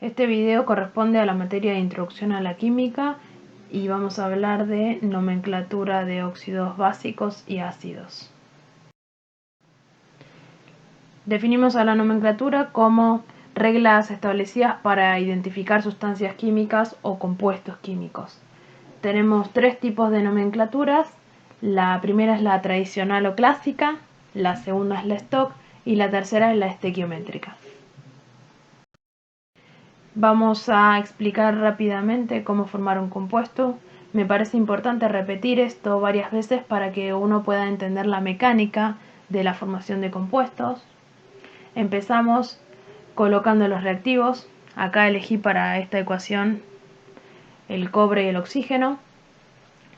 Este video corresponde a la materia de Introducción a la Química y vamos a hablar de nomenclatura de óxidos básicos y ácidos. Definimos a la nomenclatura como reglas establecidas para identificar sustancias químicas o compuestos químicos. Tenemos tres tipos de nomenclaturas. La primera es la tradicional o clásica, la segunda es la stock y la tercera es la estequiométrica. Vamos a explicar rápidamente cómo formar un compuesto. Me parece importante repetir esto varias veces para que uno pueda entender la mecánica de la formación de compuestos. Empezamos colocando los reactivos. Acá elegí para esta ecuación el cobre y el oxígeno.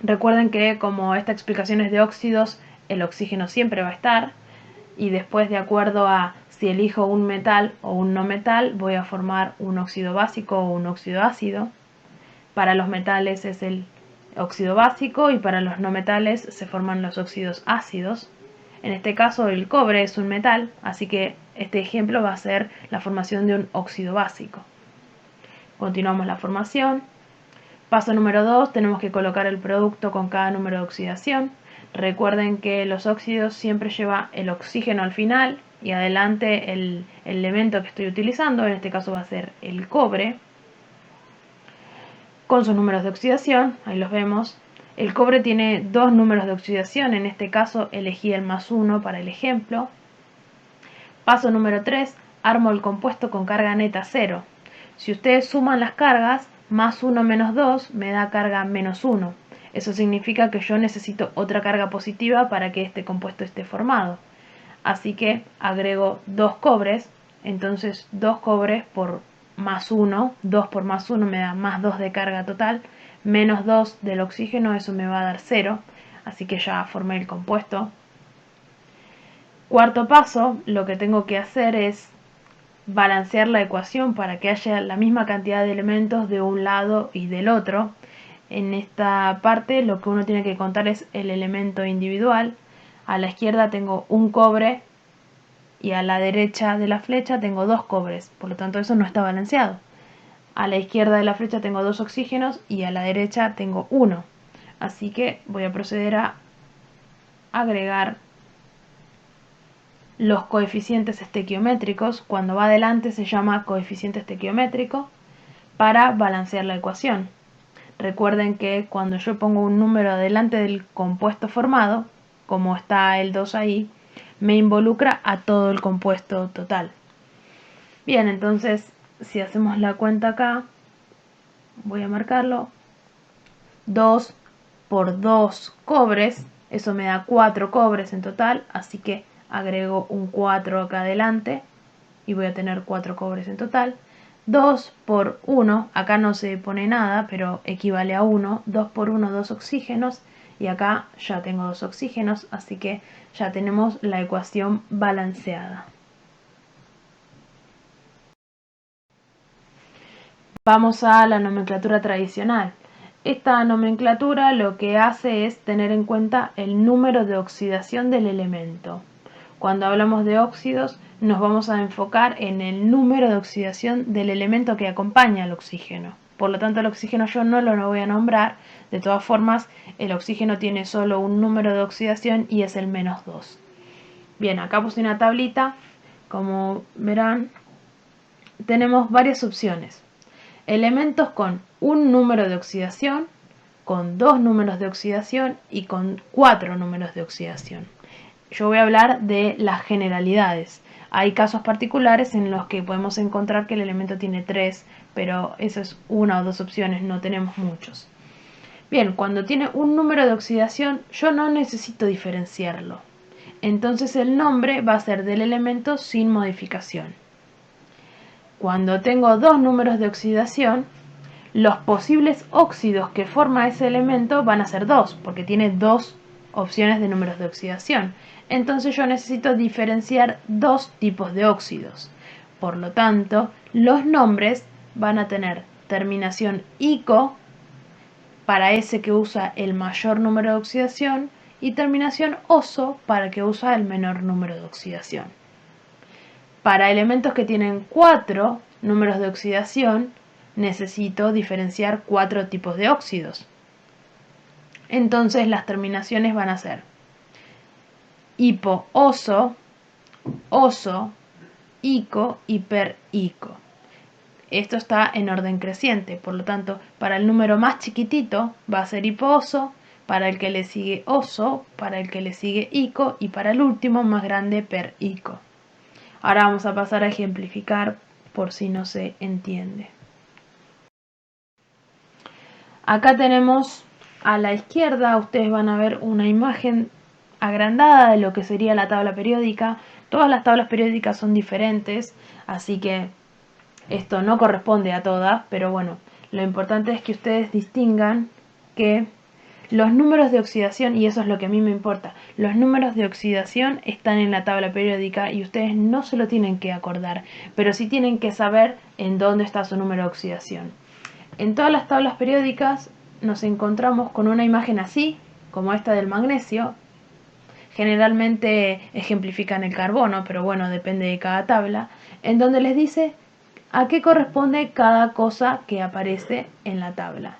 Recuerden que como esta explicación es de óxidos, el oxígeno siempre va a estar. Y después, de acuerdo a si elijo un metal o un no metal, voy a formar un óxido básico o un óxido ácido. Para los metales es el óxido básico y para los no metales se forman los óxidos ácidos. En este caso el cobre es un metal, así que este ejemplo va a ser la formación de un óxido básico. Continuamos la formación. Paso número 2, tenemos que colocar el producto con cada número de oxidación. Recuerden que los óxidos siempre lleva el oxígeno al final y adelante el elemento que estoy utilizando, en este caso va a ser el cobre, con sus números de oxidación, ahí los vemos. El cobre tiene dos números de oxidación, en este caso elegí el +1 para el ejemplo. Paso número 3, armo el compuesto con carga neta 0. Si ustedes suman las cargas, +1 menos 2 me da carga -1. Eso significa que yo necesito otra carga positiva para que este compuesto esté formado. Así que agrego 2 cobres, entonces 2 cobres por +1, 2 por +1 me da +2 de carga total, menos 2 del oxígeno, eso me va a dar 0, así que ya formé el compuesto. Cuarto paso, lo que tengo que hacer es balancear la ecuación para que haya la misma cantidad de elementos de un lado y del otro. En esta parte lo que uno tiene que contar es el elemento individual. A la izquierda tengo un cobre y a la derecha de la flecha tengo 2 cobres, por lo tanto eso no está balanceado. A la izquierda de la flecha tengo 2 oxígenos y a la derecha tengo 1. Así que voy a proceder a agregar los coeficientes estequiométricos. Cuando va adelante se llama coeficiente estequiométrico para balancear la ecuación. Recuerden que cuando yo pongo un número delante del compuesto formado, como está el 2 ahí, me involucra a todo el compuesto total. Bien, entonces si hacemos la cuenta acá, voy a marcarlo, 2 por 2 cobres, eso me da 4 cobres en total, así que agrego un 4 acá adelante y voy a tener 4 cobres en total. 2 por 1, acá no se pone nada, pero equivale a 1, 2 por 1, 2 oxígenos, y acá ya tengo 2 oxígenos, así que ya tenemos la ecuación balanceada. Vamos a la nomenclatura tradicional. Esta nomenclatura lo que hace es tener en cuenta el número de oxidación del elemento. Cuando hablamos de óxidos, nos vamos a enfocar en el número de oxidación del elemento que acompaña al oxígeno. Por lo tanto, el oxígeno yo no lo voy a nombrar. De todas formas, el oxígeno tiene solo un número de oxidación y es el -2. Bien, acá puse una tablita. Como verán, tenemos varias opciones. Elementos con un número de oxidación, con 2 números de oxidación y con 4 números de oxidación. Yo voy a hablar de las generalidades. Hay casos particulares en los que podemos encontrar que el elemento tiene 3, pero eso es una o dos opciones, no tenemos muchos. Bien, cuando tiene un número de oxidación, yo no necesito diferenciarlo. Entonces el nombre va a ser del elemento sin modificación. Cuando tengo 2 números de oxidación, los posibles óxidos que forma ese elemento van a ser 2, porque tiene 2 opciones de números de oxidación. Entonces yo necesito diferenciar 2 tipos de óxidos. Por lo tanto, los nombres van a tener terminación ico para ese que usa el mayor número de oxidación y terminación oso para el que usa el menor número de oxidación. Para elementos que tienen 4 números de oxidación, necesito diferenciar 4 tipos de óxidos. Entonces las terminaciones van a ser hipo-oso, oso, ico y per-ico. Esto está en orden creciente, por lo tanto, para el número más chiquitito va a ser hipo-oso, para el que le sigue oso, para el que le sigue ico y para el último más grande per-ico. Ahora vamos a pasar a ejemplificar por si no se entiende. Acá tenemos a la izquierda, ustedes van a ver una imagen agrandada de lo que sería la tabla periódica. Todas las tablas periódicas son diferentes, así que esto no corresponde a todas, pero bueno, lo importante es que ustedes distingan que los números de oxidación, y eso es lo que a mí me importa, los números de oxidación están en la tabla periódica y ustedes no se lo tienen que acordar, pero sí tienen que saber en dónde está su número de oxidación. En todas las tablas periódicas nos encontramos con una imagen así, como esta del magnesio. Generalmente ejemplifican el carbono, pero bueno, depende de cada tabla, en donde les dice a qué corresponde cada cosa que aparece en la tabla.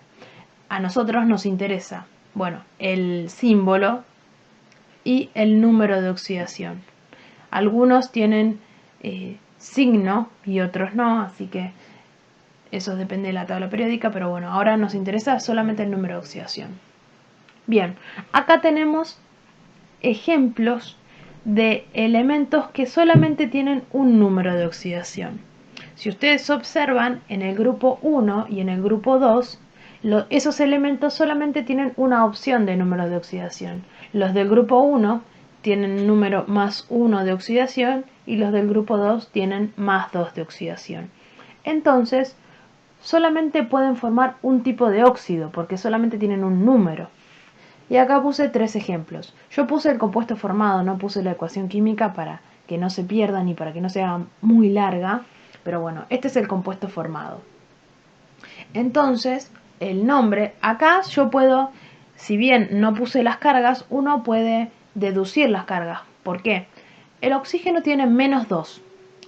A nosotros nos interesa, bueno, el símbolo y el número de oxidación. Algunos tienen signo y otros no, así que eso depende de la tabla periódica, pero bueno, ahora nos interesa solamente el número de oxidación. Bien, acá tenemos ejemplos de elementos que solamente tienen un número de oxidación. Si ustedes observan, en el grupo 1 y en el grupo 2, esos elementos solamente tienen una opción de número de oxidación. Los del grupo 1 tienen número más 1 de oxidación y los del grupo 2 tienen más 2 de oxidación. Entonces, solamente pueden formar un tipo de óxido porque solamente tienen un número. Y acá puse 3 ejemplos. Yo puse el compuesto formado, no puse la ecuación química para que no se pierda ni para que no sea muy larga. Pero bueno, este es el compuesto formado. Entonces, el nombre, acá yo puedo, si bien no puse las cargas, uno puede deducir las cargas. ¿Por qué? El oxígeno tiene menos 2.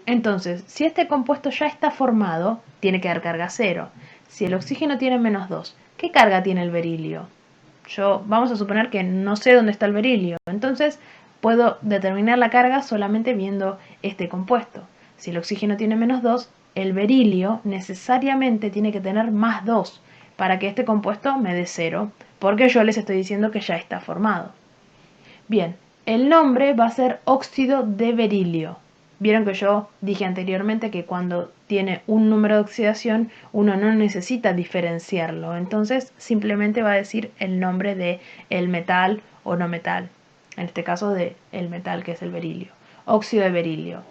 Entonces, si este compuesto ya está formado, tiene que dar carga 0. Si el oxígeno tiene menos 2, ¿qué carga tiene el berilio? Vamos a suponer que no sé dónde está el berilio. Entonces, puedo determinar la carga solamente viendo este compuesto. Si el oxígeno tiene menos 2, el berilio necesariamente tiene que tener más 2 para que este compuesto me dé 0, porque yo les estoy diciendo que ya está formado. Bien, el nombre va a ser óxido de berilio. Vieron que yo dije anteriormente que cuando tiene un número de oxidación uno no necesita diferenciarlo, entonces simplemente va a decir el nombre de el metal o no metal, en este caso de el metal que es el berilio, óxido de berilio.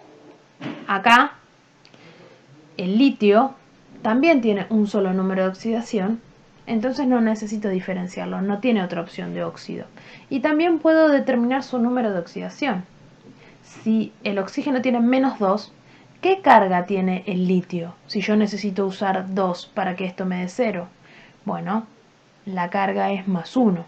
Acá el litio también tiene un solo número de oxidación, entonces no necesito diferenciarlo, no tiene otra opción de óxido. Y también puedo determinar su número de oxidación. Si el oxígeno tiene menos 2, ¿qué carga tiene el litio? Si yo necesito usar 2 para que esto me dé 0. Bueno, la carga es más 1,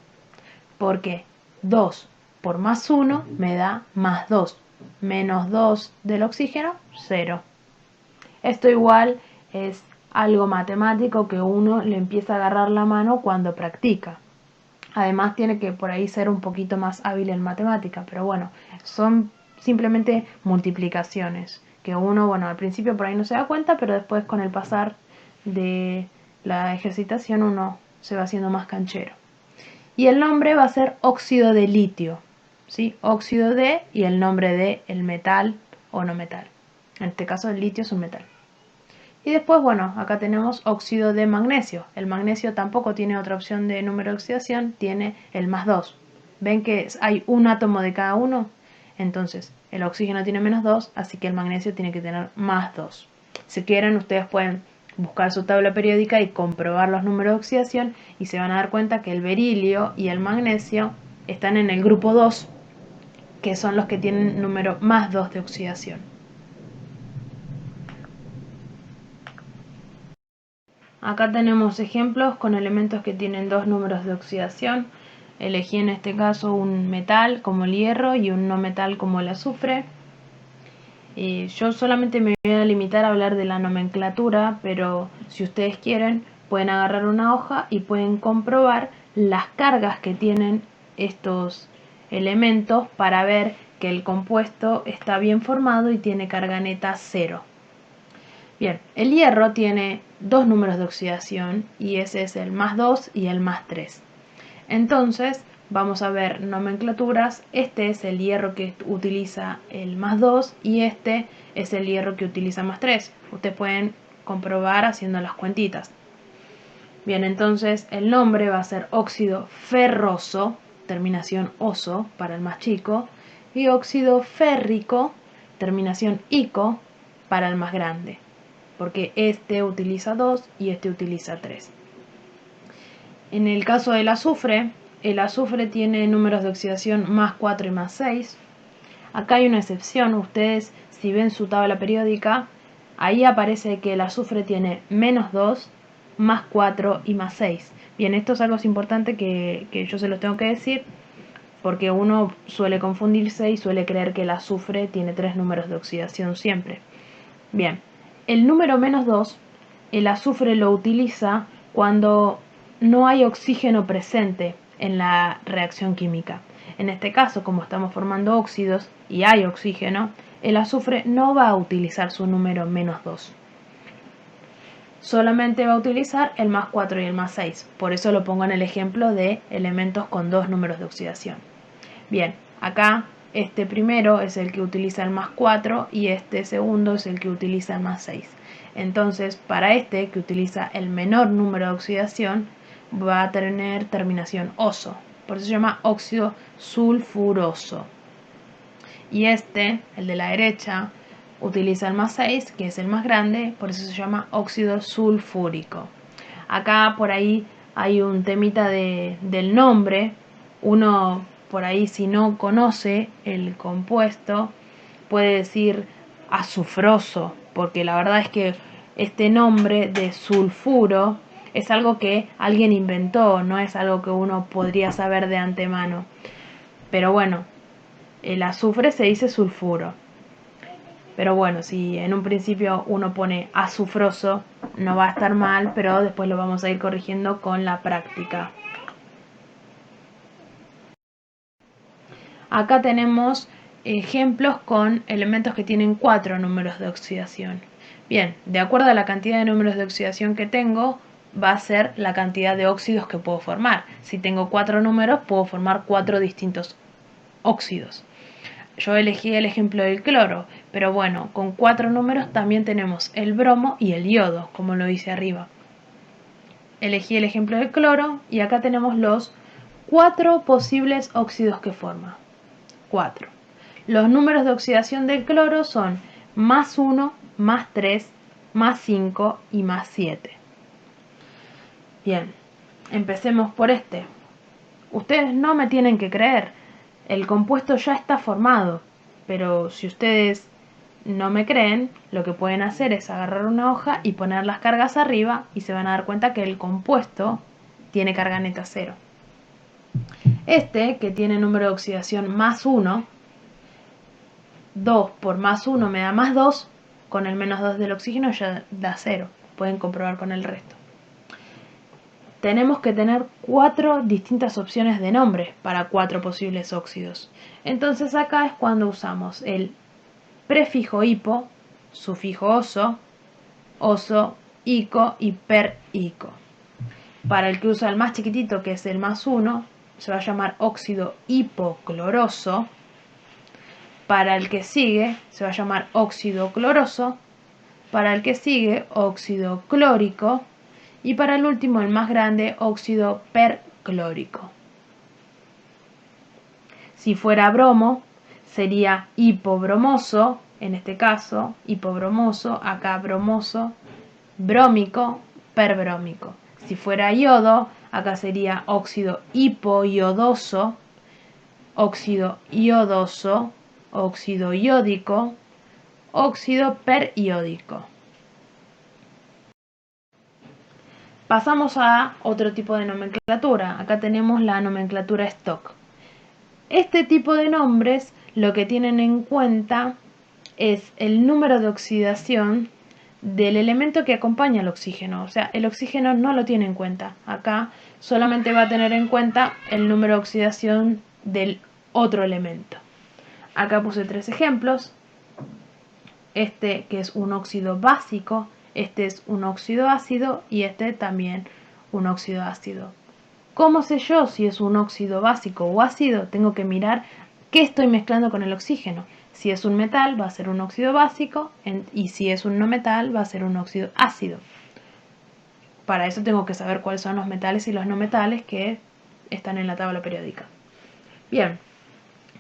porque 2 por más 1 me da más 2. Menos 2 del oxígeno, 0. Esto igual es algo matemático que uno le empieza a agarrar la mano cuando practica. Además tiene que por ahí ser un poquito más hábil en matemática, pero bueno, son simplemente multiplicaciones que uno, bueno, al principio por ahí no se da cuenta, pero después con el pasar de la ejercitación uno se va haciendo más canchero. Y el nombre va a ser óxido de litio, ¿sí? Óxido de y el nombre de el metal o no metal. En este caso el litio es un metal. Y después, bueno, acá tenemos óxido de magnesio. El magnesio tampoco tiene otra opción de número de oxidación, tiene el más 2. ¿Ven que hay un átomo de cada uno? Entonces, el oxígeno tiene menos 2, así que el magnesio tiene que tener más 2. Si quieren, ustedes pueden buscar su tabla periódica y comprobar los números de oxidación y se van a dar cuenta que el berilio y el magnesio están en el grupo 2, que son los que tienen número más 2 de oxidación. Acá tenemos ejemplos con elementos que tienen 2 números de oxidación. Elegí en este caso un metal como el hierro y un no metal como el azufre. Yo solamente me voy a limitar a hablar de la nomenclatura, pero si ustedes quieren pueden agarrar una hoja y pueden comprobar las cargas que tienen estos elementos para ver que el compuesto está bien formado y tiene carga neta 0. Bien, el hierro tiene dos números de oxidación y ese es el +2 y el +3. Entonces vamos a ver nomenclaturas. Este es el hierro que utiliza el +2 y este es el hierro que utiliza +3. Ustedes pueden comprobar haciendo las cuentitas. Bien, entonces el nombre va a ser óxido ferroso, terminación oso para el más chico, y óxido férrico, terminación ico para el más grande, porque este utiliza 2 y este utiliza 3. En el caso del azufre, el azufre tiene números de oxidación +4 y +6. Acá hay una excepción. Ustedes, si ven su tabla periódica, ahí aparece que el azufre tiene -2, +4 y +6. Bien, esto es algo importante que yo se los tengo que decir, porque uno suele confundirse y suele creer que el azufre tiene 3 números de oxidación siempre. Bien, el número -2, el azufre lo utiliza cuando no hay oxígeno presente en la reacción química. En este caso, como estamos formando óxidos y hay oxígeno, el azufre no va a utilizar su número -2. Solamente va a utilizar el +4 y el +6. Por eso lo pongo en el ejemplo de elementos con dos números de oxidación. Bien, acá este primero es el que utiliza el +4 y este segundo es el que utiliza el +6. Entonces, para este que utiliza el menor número de oxidación, va a tener terminación oso. Por eso se llama óxido sulfuroso. Y este, el de la derecha, utiliza el +6, que es el más grande, por eso se llama óxido sulfúrico. Acá por ahí hay un temita del nombre. Uno por ahí, si no conoce el compuesto, puede decir azufroso, porque la verdad es que este nombre de sulfuro es algo que alguien inventó, no es algo que uno podría saber de antemano. Pero bueno, el azufre se dice sulfuro. Pero bueno, si en un principio uno pone azufroso, no va a estar mal, pero después lo vamos a ir corrigiendo con la práctica. Acá tenemos ejemplos con elementos que tienen 4 números de oxidación. Bien, de acuerdo a la cantidad de números de oxidación que tengo, va a ser la cantidad de óxidos que puedo formar. Si tengo 4 números, puedo formar 4 distintos óxidos. Yo elegí el ejemplo del cloro, pero bueno, con 4 números también tenemos el bromo y el yodo, como lo dice arriba. Elegí el ejemplo del cloro y acá tenemos los 4 posibles óxidos que forma. 4. Los números de oxidación del cloro son +1, +3, +5 y +7. Bien, empecemos por este. Ustedes no me tienen que creer, el compuesto ya está formado, pero si ustedes no me creen, lo que pueden hacer es agarrar una hoja y poner las cargas arriba y se van a dar cuenta que el compuesto tiene carga neta 0. Este, que tiene número de oxidación +1, 2 por +1 me da +2, con el -2 del oxígeno ya da 0. Pueden comprobar con el resto. Tenemos que tener 4 distintas opciones de nombre para 4 posibles óxidos. Entonces acá es cuando usamos el prefijo hipo, sufijo oso, oso, ico y perico. Para el que usa el más chiquitito, que es el +1, se va a llamar óxido hipocloroso. Para el que sigue, se va a llamar óxido cloroso. Para el que sigue, óxido clórico. Y para el último, el más grande, óxido perclórico. Si fuera bromo, sería hipobromoso, en este caso, hipobromoso, acá bromoso, brómico, perbrómico. Si fuera yodo, acá sería óxido hipoyodoso, óxido iodoso, óxido iódico, óxido periódico. Pasamos a otro tipo de nomenclatura. Acá tenemos la nomenclatura stock. Este tipo de nombres lo que tienen en cuenta es el número de oxidación del elemento que acompaña al oxígeno. O sea, el oxígeno no lo tiene en cuenta. Acá solamente va a tener en cuenta el número de oxidación del otro elemento. Acá puse 3 ejemplos. Este que es un óxido básico, este es un óxido ácido y este también un óxido ácido. ¿Cómo sé yo si es un óxido básico o ácido? Tengo que mirar qué estoy mezclando con el oxígeno. Si es un metal va a ser un óxido básico y si es un no metal va a ser un óxido ácido. Para eso tengo que saber cuáles son los metales y los no metales que están en la tabla periódica. Bien,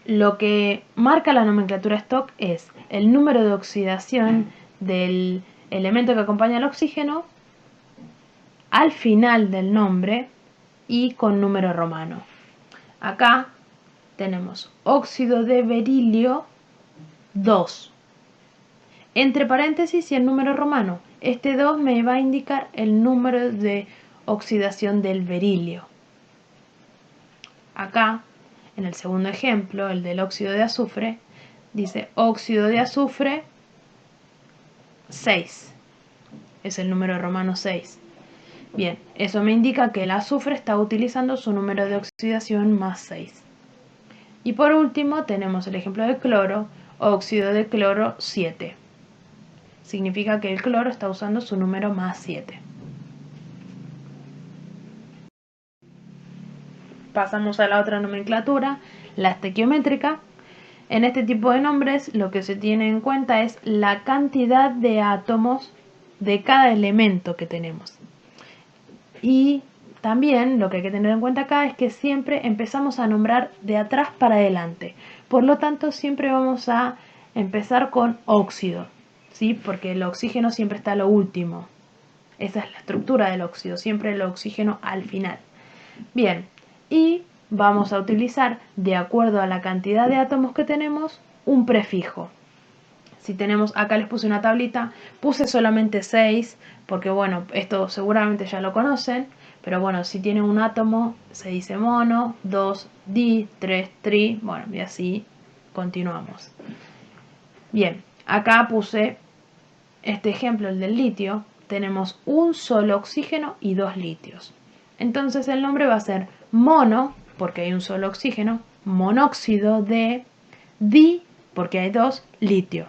lo que marca la nomenclatura Stock es el número de oxidación del elemento que acompaña al oxígeno al final del nombre y con número romano. Acá tenemos óxido de berilio 2. Entre paréntesis y el número romano. Este 2 me va a indicar el número de oxidación del berilio. Acá, en el segundo ejemplo, el del óxido de azufre, dice óxido de azufre 6. Es el número romano 6. Bien, eso me indica que el azufre está utilizando su número de oxidación más 6. Y por último tenemos el ejemplo de cloro, óxido de cloro 7. Significa que el cloro está usando su número más 7. Pasamos a la otra nomenclatura, la estequiométrica. En este tipo de nombres lo que se tiene en cuenta es la cantidad de átomos de cada elemento que tenemos. Y también lo que hay que tener en cuenta acá es que siempre empezamos a nombrar de atrás para adelante. Por lo tanto, siempre vamos a empezar con óxido, ¿sí? Porque el oxígeno siempre está a lo último. Esa es la estructura del óxido, siempre el oxígeno al final. Bien, y vamos a utilizar, de acuerdo a la cantidad de átomos que tenemos, un prefijo. Si tenemos, acá les puse una tablita, puse solamente 6, porque bueno, esto seguramente ya lo conocen, pero bueno, si tiene un átomo, se dice mono, 2 di, 3 tri, bueno, y así continuamos. Bien, acá puse este ejemplo, el del litio, tenemos un solo oxígeno y 2 litios. Entonces el nombre va a ser mono, porque hay un solo oxígeno, monóxido de di, porque hay 2 litio.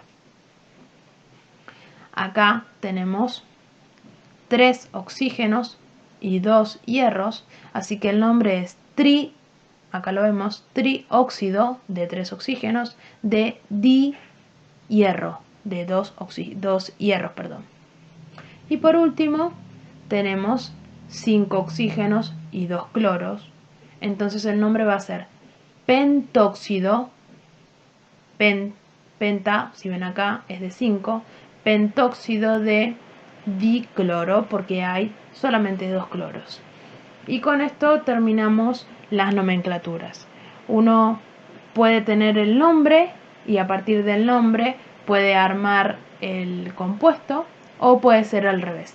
Acá tenemos 3 oxígenos y 2 hierros, así que el nombre es acá lo vemos, trióxido de 3 oxígenos de dihierro, de 2 hierros, perdón. Y por último tenemos 5 oxígenos y 2 cloros, entonces el nombre va a ser pentóxido, penta, si ven acá, es de 5, pentóxido de dicloro, porque hay solamente 2 cloros. Y con esto terminamos las nomenclaturas. Uno puede tener el nombre y a partir del nombre puede armar el compuesto o puede ser al revés.